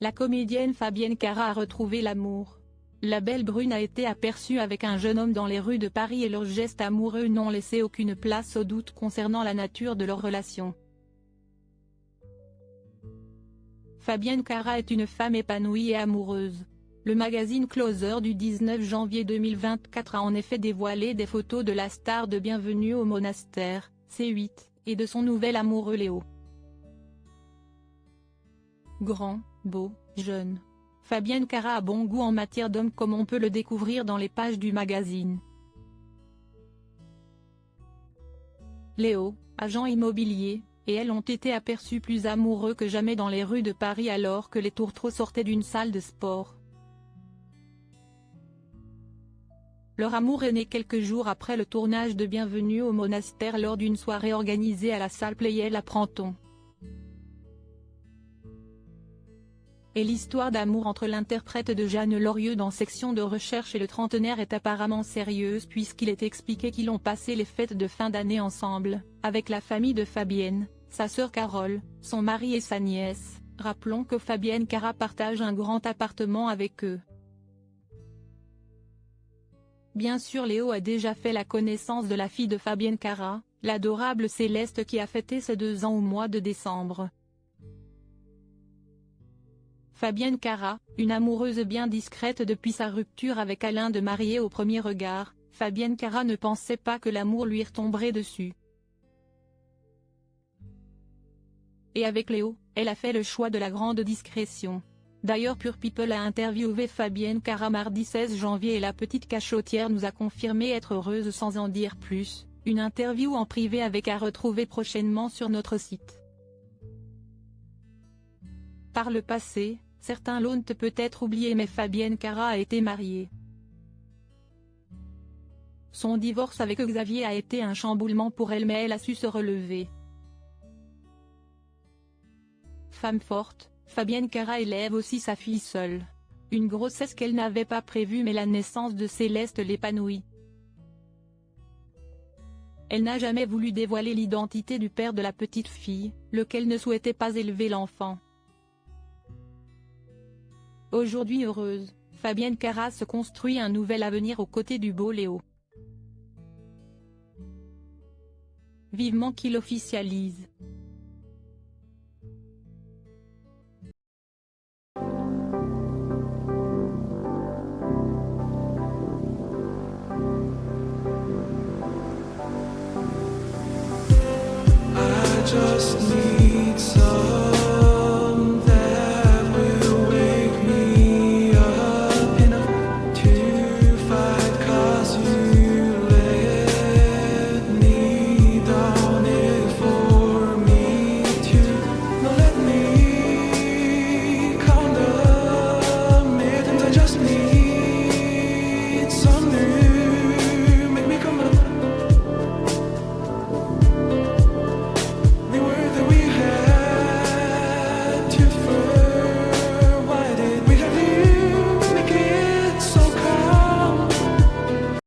La comédienne Fabienne Cara a retrouvé l'amour. La belle brune a été aperçue avec un jeune homme dans les rues de Paris et leurs gestes amoureux n'ont laissé aucune place au doute concernant la nature de leur relation. Fabienne Cara est une femme épanouie et amoureuse. Le magazine Closer du 19 janvier 2024 a en effet dévoilé des photos de la star de Bienvenue au monastère, C8, et de son nouvel amoureux Léo. Grand, beau, jeune. Fabienne Cara a bon goût en matière d'homme comme on peut le découvrir dans les pages du magazine. Léo, agent immobilier, et elle ont été aperçus plus amoureux que jamais dans les rues de Paris alors que les tourtereaux sortaient d'une salle de sport. Leur amour est né quelques jours après le tournage de Bienvenue au monastère lors d'une soirée organisée à la salle Playel à Prenton. Et l'histoire d'amour entre l'interprète de Jeanne Lorieux dans Section de recherche et le trentenaire est apparemment sérieuse puisqu'il est expliqué qu'ils ont passé les fêtes de fin d'année ensemble, avec la famille de Fabienne, sa sœur Carole, son mari et sa nièce. Rappelons que Fabienne Cara partage un grand appartement avec eux. Bien sûr Léo a déjà fait la connaissance de la fille de Fabienne Cara, l'adorable Céleste qui a fêté ses 2 ans au mois de décembre. Fabienne Cara, une amoureuse bien discrète depuis sa rupture avec Alain de Marié au premier regard, Fabienne Cara ne pensait pas que l'amour lui retomberait dessus. Et avec Léo, elle a fait le choix de la grande discrétion. D'ailleurs Pure People a interviewé Fabienne Cara mardi 16 janvier et la petite cachottière nous a confirmé être heureuse sans en dire plus, une interview en privé avec à retrouver prochainement sur notre site. Par le passé, certains l'ont peut-être oublié mais Fabienne Cara a été mariée. Son divorce avec Xavier a été un chamboulement pour elle mais elle a su se relever. Femme forte, Fabienne Cara élève aussi sa fille seule. Une grossesse qu'elle n'avait pas prévue mais la naissance de Céleste l'épanouit. Elle n'a jamais voulu dévoiler l'identité du père de la petite fille, lequel ne souhaitait pas élever l'enfant. Aujourd'hui heureuse, Fabienne Cara se construit un nouvel avenir aux côtés du beau Léo. Vivement qu'il officialise. Just need